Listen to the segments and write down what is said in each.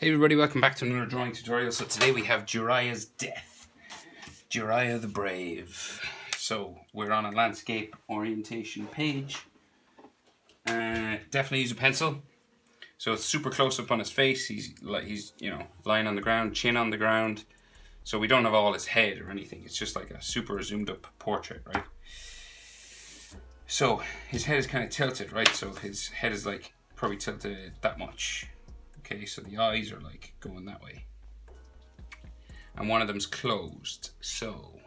Hey everybody, welcome back to another drawing tutorial. So today we have Jiraya's death. Jiraya the Brave. So we're on a landscape orientation page. Definitely use a pencil. So it's super close up on his face. He's lying on the ground, chin on the ground. So we don't have all his head or anything. It's just like a super zoomed up portrait, right? So his head is kind of tilted, right? So his head is like probably tilted that much. Okay, so the eyes are like going that way. And one of them's closed. So,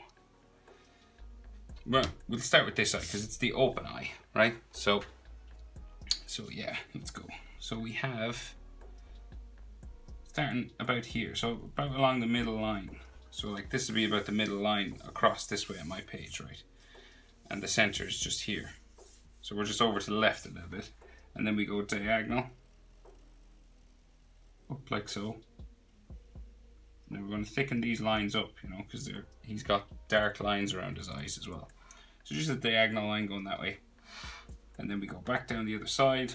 well, we'll start with this eye because it's the open eye, right? So yeah, let's go. So we have, starting about here, so about along the middle line. So like this would be about the middle line across this way on my page, right? And the center is just here. So we're just over to the left a little bit. And then we go diagonal. Up like so. Now we're going to thicken these lines up, you know, because he's got dark lines around his eyes as well. So just a diagonal line going that way. And then we go back down the other side.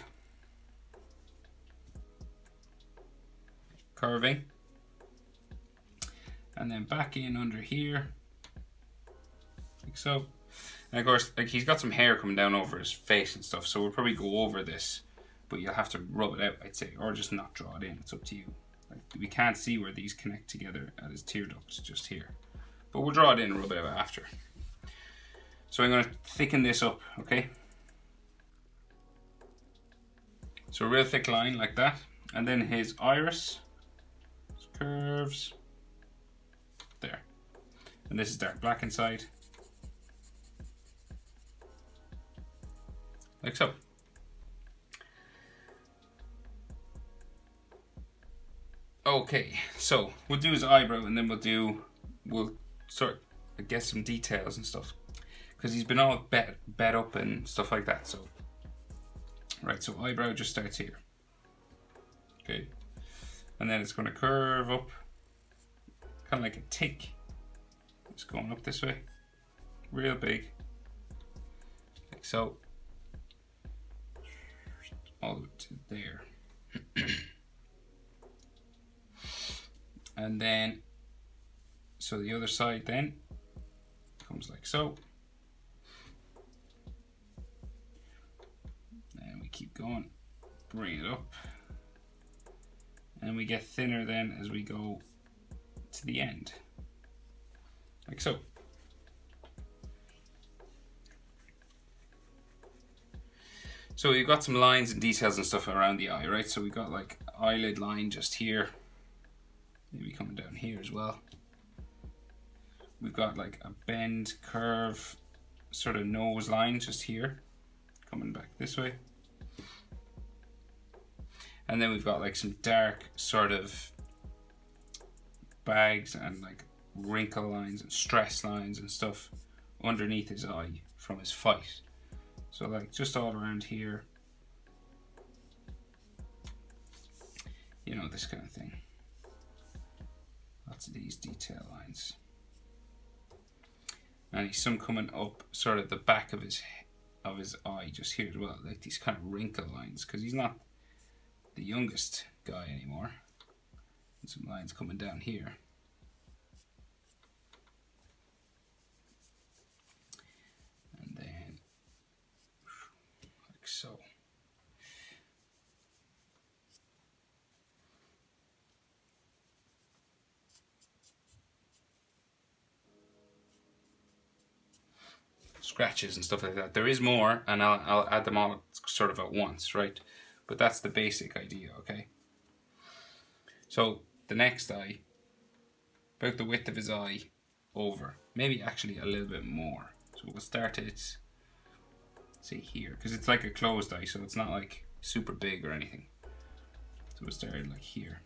Curving. And then back in under here. Like so. And of course, like he's got some hair coming down over his face and stuff, so we'll probably go over this. But you'll have to rub it out, I'd say, or just not draw it in. It's up to you. Like, we can't see where these connect together at his tear ducts, just here. But we'll draw it in and rub it out after. So I'm going to thicken this up, okay? So a real thick line like that. And then his iris, his curves, there. And this is dark black inside. Like so. Okay, so we'll do his eyebrow and then we'll sort of get some details and stuff. Because he's been all bed up and stuff like that, so. Right, so eyebrow just starts here. Okay. And then it's going to curve up. Kind of like a tick. It's going up this way. Real big. Like so. All the way to there. And then, so the other side then comes like so. And we keep going, bring it up. And we get thinner then as we go to the end. Like so. So we've got some lines and details and stuff around the eye, right? So we've got like eyelid line just here. Maybe coming down here as well. We've got like a bend, curve, sort of nose line just here, coming back this way. And then we've got like some dark sort of bags and like wrinkle lines and stress lines and stuff underneath his eye from his fight. So like just all around here, you know, this kind of thing. Lots of these detail lines. And he's some coming up sort of the back of his eye just here as well, like these kind of wrinkle lines, because he's not the youngest guy anymore. And some lines coming down here. And then like so. Scratches and stuff like that. There is more, and I'll add them all sort of at once, right? But that's the basic idea, okay? So the next eye, about the width of his eye over, maybe actually a little bit more. So we'll start it, say here, because it's like a closed eye, so it's not like super big or anything. So we'll start it like here.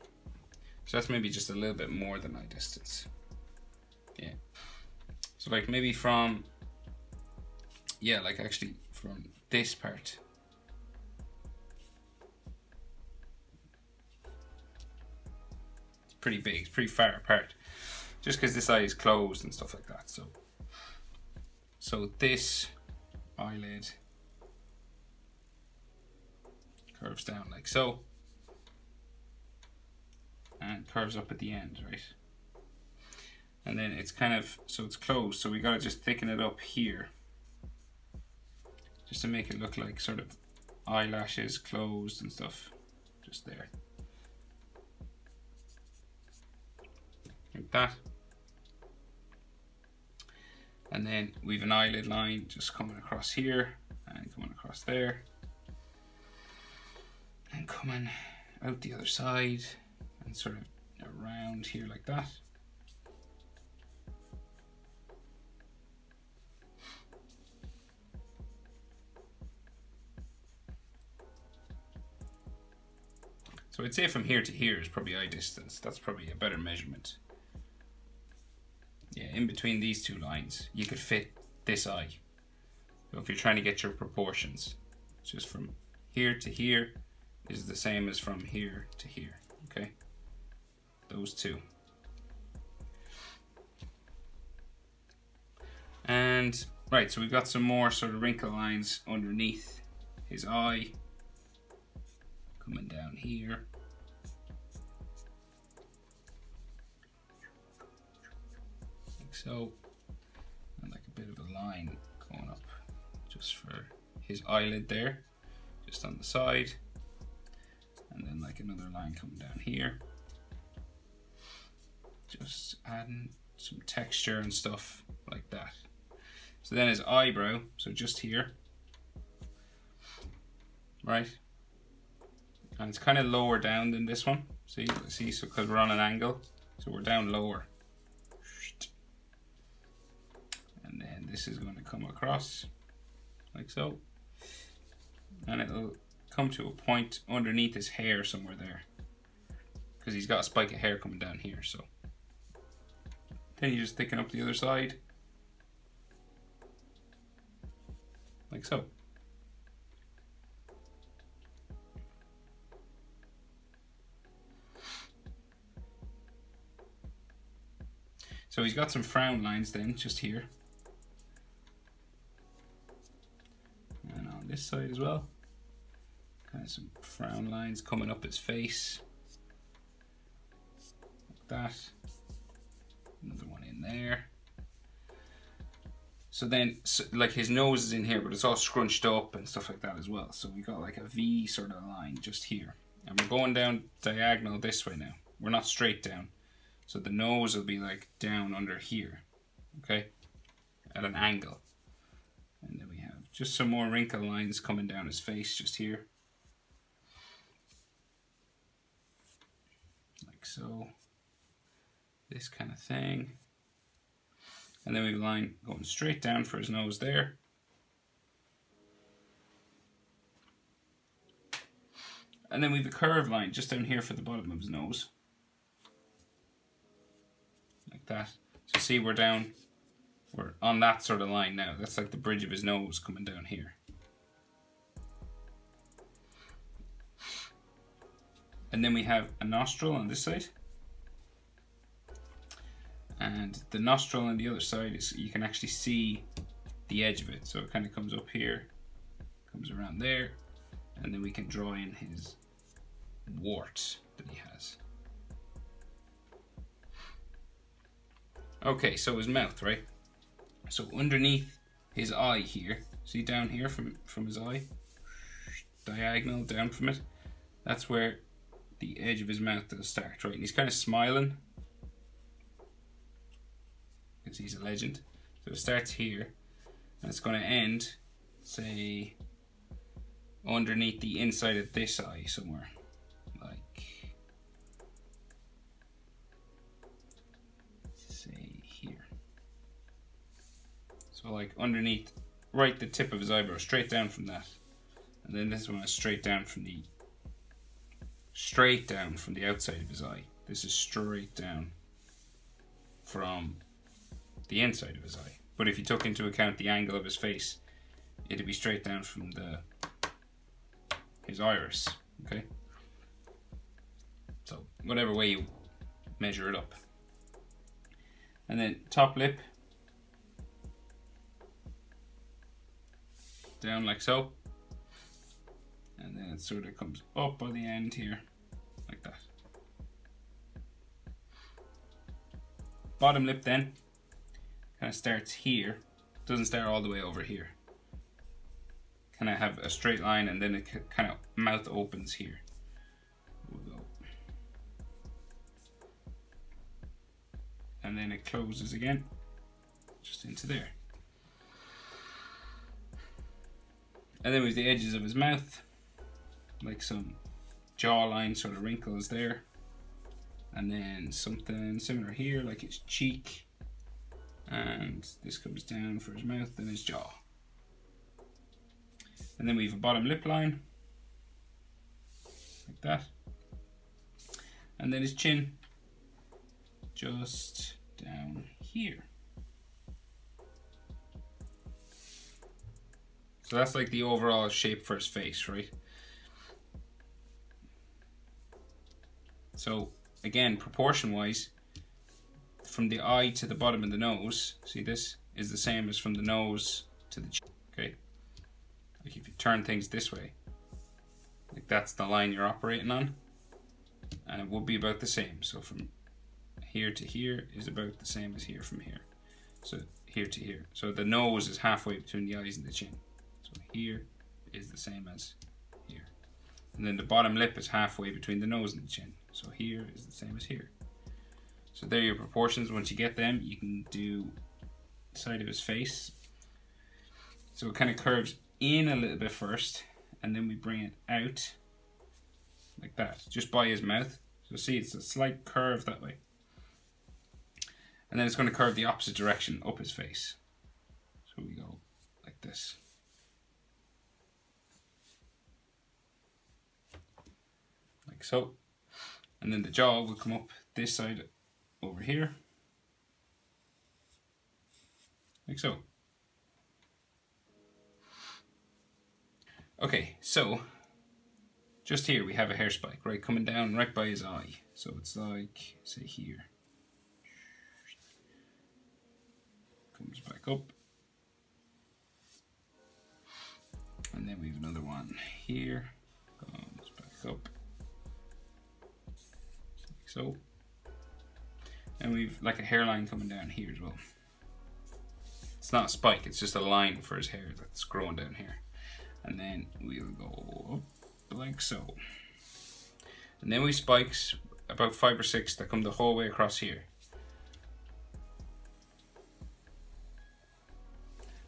So that's maybe just a little bit more than eye distance. Yeah. So like maybe from, yeah, like actually from this part. It's pretty big, it's pretty far apart. Just because this eye is closed and stuff like that. So this eyelid curves down like so. and curves up at the end, right? And then it's kind of, so it's closed, so we gotta just thicken it up here, just to make it look like sort of eyelashes closed and stuff, just there. Like that. And then we've an eyelid line just coming across here and coming across there and coming out the other side and sort of around here like that. So I'd say from here to here is probably eye distance. That's probably a better measurement. Yeah, in between these two lines, you could fit this eye. So if you're trying to get your proportions, just from here to here is the same as from here to here, okay? Those two. And, right, so we've got some more sort of wrinkle lines underneath his eye. Coming down here. Like so. And like a bit of a line going up just for his eyelid there, just on the side. And then like another line coming down here. Just adding some texture and stuff like that. So then his eyebrow, so just here. Right? And it's kind of lower down than this one. See, so because we're on an angle, so we're down lower. And then this is going to come across like so. And it'll come to a point underneath his hair somewhere there, because he's got a spike of hair coming down here. So then you just thicken up the other side like so. So he's got some frown lines then, just here. And on this side as well. Kind of some frown lines coming up his face. Like that. Another one in there. So then, like his nose is in here, but it's all scrunched up and stuff like that as well. So we got like a V sort of line just here. And we're going down diagonal this way now. We're not straight down. So the nose will be like down under here, okay, at an angle. And then we have just some more wrinkle lines coming down his face just here. Like so. This kind of thing. And then we have a line going straight down for his nose there. And then we have a curved line just down here for the bottom of his nose. Like that. So see, we're on that sort of line now. That's like the bridge of his nose coming down here. And then we have a nostril on this side. And the nostril on the other side is, you can actually see the edge of it. So it kind of comes up here, comes around there, and then we can draw in his wart that he has. Okay, so his mouth, right? So underneath his eye here, see down here from his eye, diagonal down from it, that's where the edge of his mouth will start, right? And he's kind of smiling, because he's a legend. So it starts here, and it's going to end, say, underneath the inside of this eye somewhere. So like underneath, right the tip of his eyebrow, straight down from that. And then this one is straight down from the outside of his eye. This is straight down from the inside of his eye. But if you took into account the angle of his face, it'd be straight down from his iris, okay? So whatever way you measure it up. And then top lip, down like so, and then it sort of comes up by the end here, like that. bottom lip then kind of starts here, doesn't start all the way over here. Kind of have a straight line, and then it kind of mouth opens here. We'll go. And then it closes again, just into there. And then with the edges of his mouth, like some jawline sort of wrinkles there. And then something similar here, like his cheek. And this comes down for his mouth and his jaw. And then we have a bottom lip line, like that. And then his chin, just down here. So that's like the overall shape for his face, right? So again, proportion wise, from the eye to the bottom of the nose, see this, is the same as from the nose to the chin, okay? Like if you turn things this way, like that's the line you're operating on, and it would be about the same. So from here to here is about the same as here from here. So here to here. So the nose is halfway between the eyes and the chin. So here is the same as here. And then the bottom lip is halfway between the nose and the chin. So here is the same as here. So there are your proportions. Once you get them, you can do the side of his face. So it kind of curves in a little bit first, and then we bring it out like that, just by his mouth. So see, it's a slight curve that way. And then it's going to curve the opposite direction up his face. So we go like this. Like so. And then the jaw will come up this side over here. Like so. Okay, so just here we have a hair spike, right, coming down right by his eye. So it's like, say here. Comes back up. And then we have another one here. Comes back up. Like so. And we've like a hairline coming down here as well. It's not a spike, it's just a line for his hair that's growing down here. And then we'll go up like so. And then we have spikes, about 5 or 6, that come the whole way across here.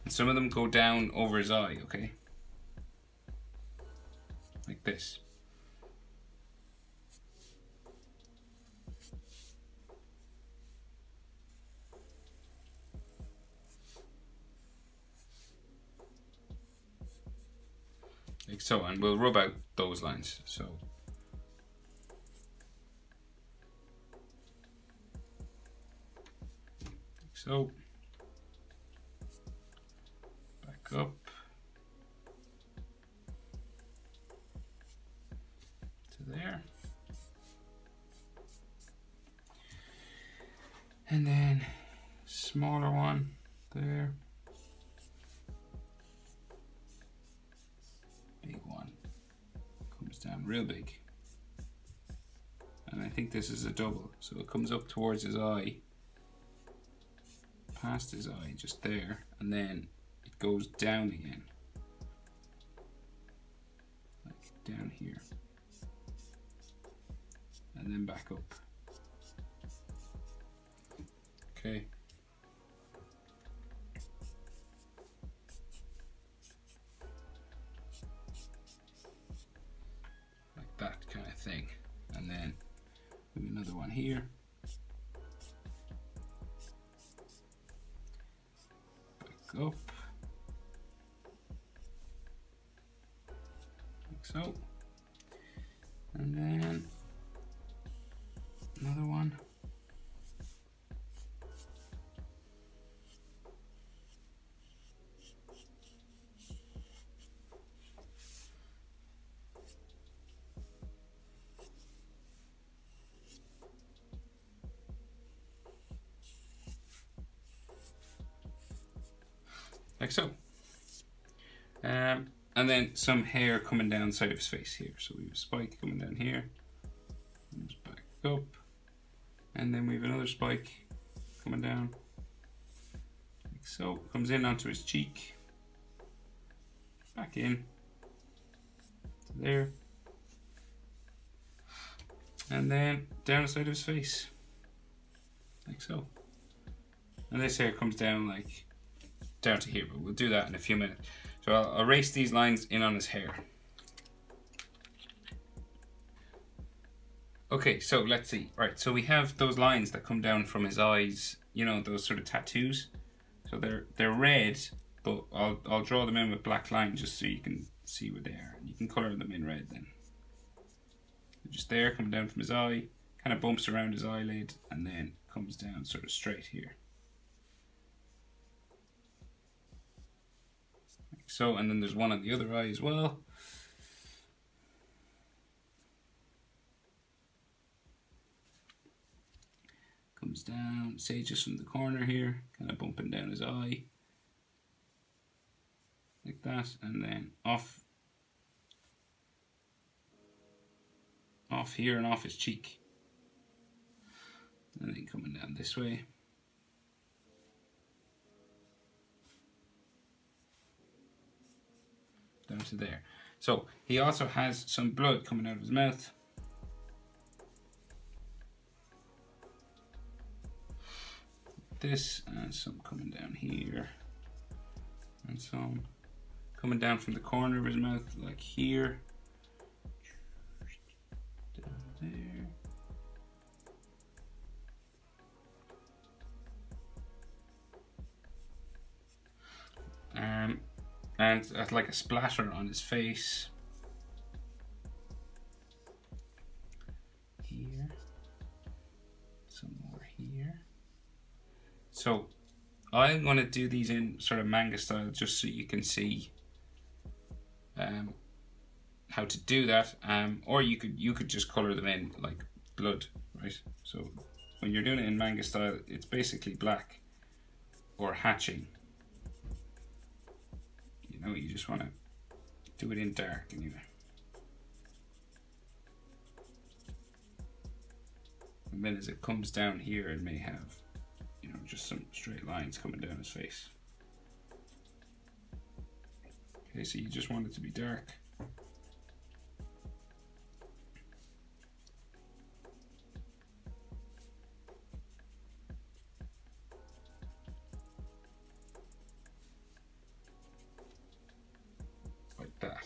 And some of them go down over his eye, okay? Like this. Like so, and we'll rub out those lines. So like so, back up to there, and then smaller one there. Big one comes down real big, and I think this is a double, so it comes up towards his eye, past his eye, just there, and then it goes down again, like down here, and then back up. Okay. That kind of thing, and then maybe another one here, back up like so, and then another one, like so. And then some hair coming down the side of his face here. So we have a spike coming down here, comes back up, and then we have another spike coming down. Like so. Comes in onto his cheek. Back in. To there. And then down the side of his face. Like so. And this hair comes down like down to here, but we'll do that in a few minutes. So I'll erase these lines in on his hair. Okay, so let's see. Right, so we have those lines that come down from his eyes, you know, those sort of tattoos. So they're red, but I'll draw them in with black lines just so you can see where they are. And you can colour them in red then. They're just there, coming down from his eye, kind of bumps around his eyelid, and then comes down sort of straight here. Like so, and then there's one on the other eye as well. Comes down, say just from the corner here, kind of bumping down his eye. Like that, and then off here and off his cheek. And then coming down this way. Down to there. So he also has some blood coming out of his mouth. This, and some coming down here. And some coming down from the corner of his mouth, like here. Down there. And like a splatter on his face. Here. Some more here. So I'm going to do these in sort of manga style just so you can see how to do that. Or you could just colour them in like blood, right? So when you're doing it in manga style, it's basically black or hatching. You know, you just want to do it in dark anyway. And then as it comes down here, it may have, you know, just some straight lines coming down his face. Okay, so you just want it to be dark. Like that.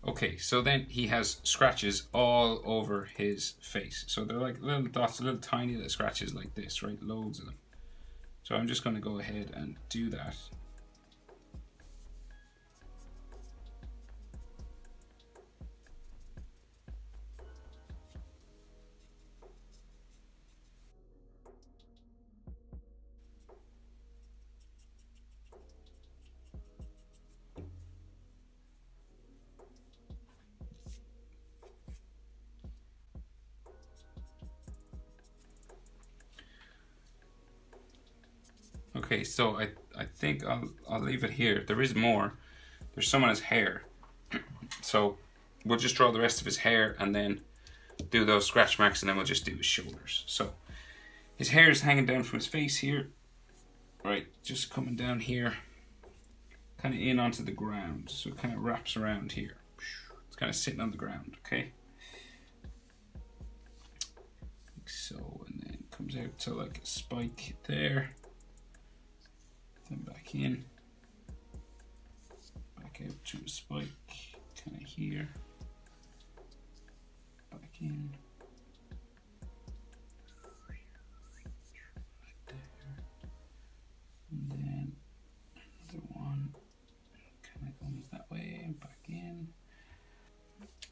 Okay, so then he has scratches all over his face. So they're like little dots, little tiny little scratches like this, right? Loads of them. So I'm just going to go ahead and do that. Okay, so I think I'll leave it here. There is more. There's some on his hair. So we'll just draw the rest of his hair and then do those scratch marks, and then we'll just do his shoulders. So his hair is hanging down from his face here. Right, just coming down here. Kind of in onto the ground. So it kind of wraps around here. It's kind of sitting on the ground, okay? Like so, and then comes out to like a spike there. Then back in, back out to a spike, kind of here, back in, right there, and then another one, kind of comes that way and back in,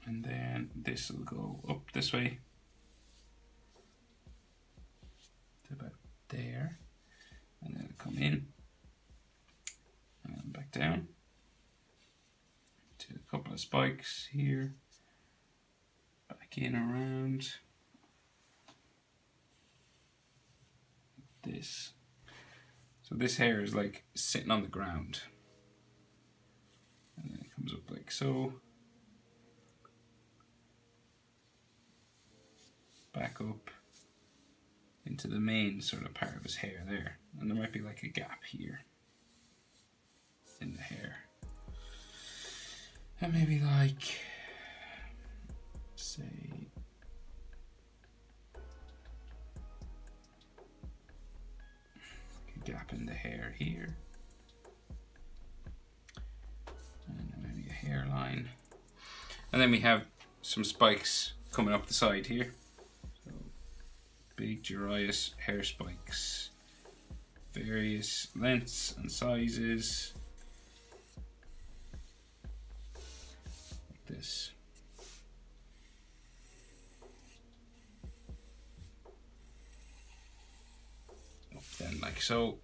and then this will go up this way to about there, and then it'll come in. And back down. a couple of spikes here, back in around this. So this hair is like sitting on the ground, and then it comes up like so, back up into the main sort of part of his hair there, and there might be like a gap here in the hair, and maybe like, say, a gap in the hair here, and maybe a hairline, and then we have some spikes coming up the side here. So big Jiraya hair spikes, various lengths and sizes, like this. Up then like so.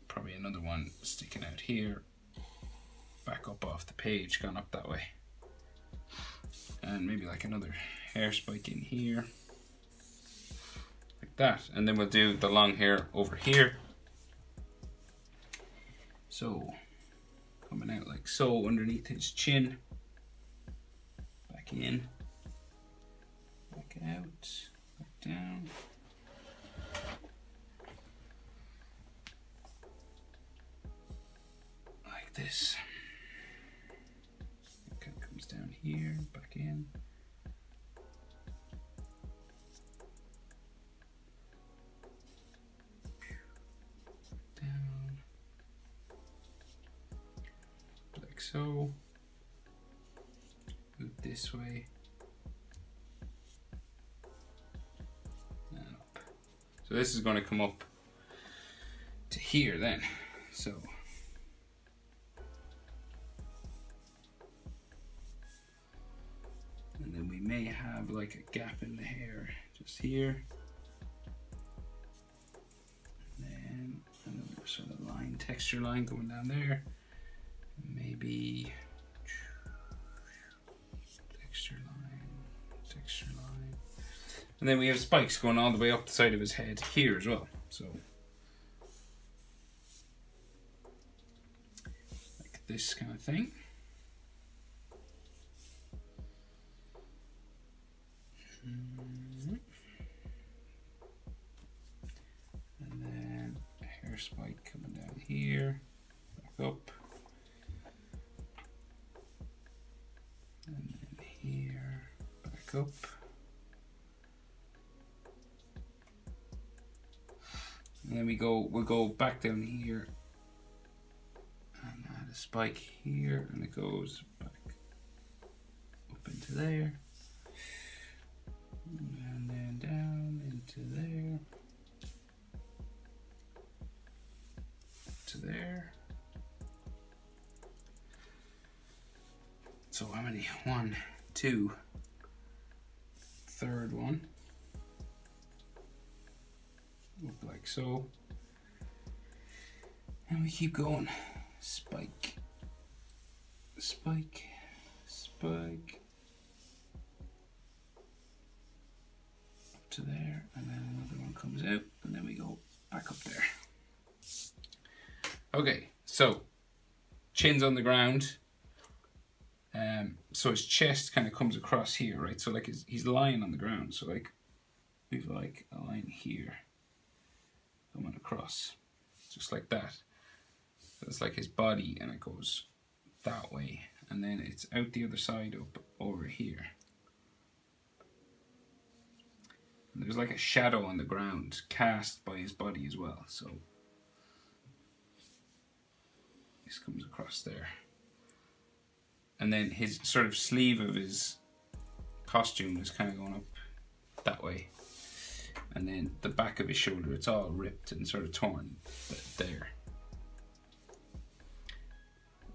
Probably another one sticking out here, back up off the page, gone up that way. And maybe like another hair spike in here, like that. And then we'll do the long hair over here. So, coming out like so underneath his chin, back in, back out, back down. Like this. Okay, comes down here, back in. Down. Like so. Move this way. And up. So this is going to come up to here then. So. And then we may have like a gap in the hair just here. And then another sort of line, texture line going down there. Maybe texture line. And then we have spikes going all the way up the side of his head here as well. So like this kind of thing. And then a hair spike coming down here, back up, and then here, back up, and then we'll go back down here and add a spike here, and it goes back up into there. And then down into there, to there. So how many? 1, 2, third one. Up like so. And we keep going. Spike, spike, spike. To there, and then another one comes out, and then we go back up there. Okay, so chin's on the ground, so his chest kind of comes across here, right? So like he's lying on the ground, so like we've like a line here coming across, just like that. So it's like his body, and it goes that way, and then it's out the other side up over here. And there's like a shadow on the ground cast by his body as well, so this comes across there. And then his sort of sleeve of his costume is kind of going up that way. And then the back of his shoulder, it's all ripped and sort of torn there.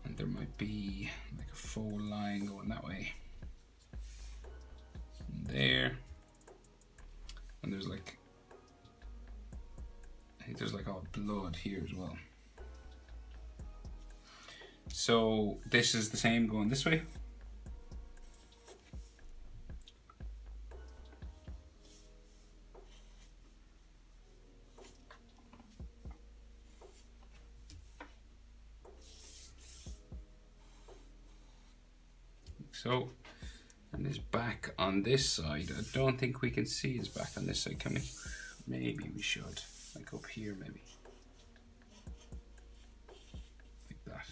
And there might be like a faux line going that way. And there. And there's like, I think there's like all blood here as well. So this is the same going this way. Like so. And his back on this side, I don't think we can see his back on this side, can we? Maybe we should, like up here maybe. Like that.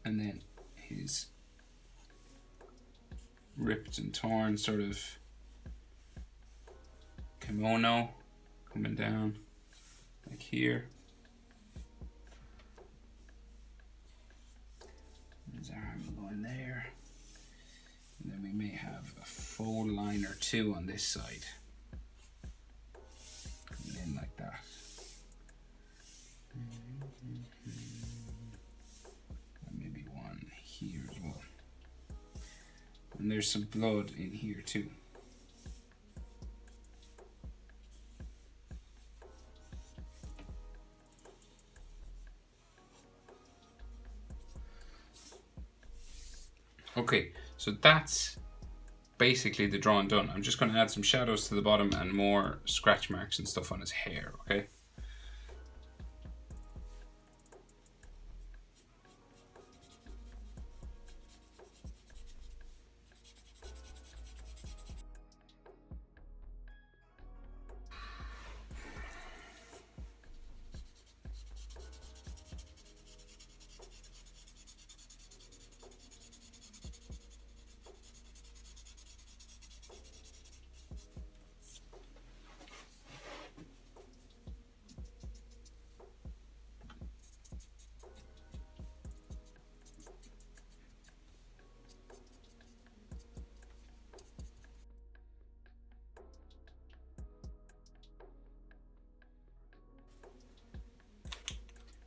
And then his ripped and torn sort of kimono coming down like here. His arm going there. And then we may have a fold line or two on this side. Coming in like that. And maybe one here as well. And there's some blood in here too. Okay, so that's basically the drawing done. I'm just going to add some shadows to the bottom and more scratch marks and stuff on his hair, okay?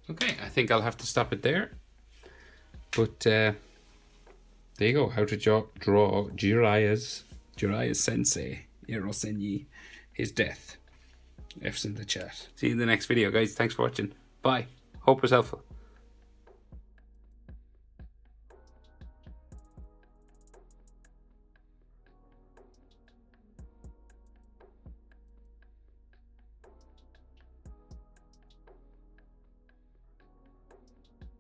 Okay, I think I'll have to stop it there. But there you go, how to draw Jiraya's sensei, Senyi, his death. F's in the chat. See you in the next video, guys. Thanks for watching. Bye. Hope it was helpful.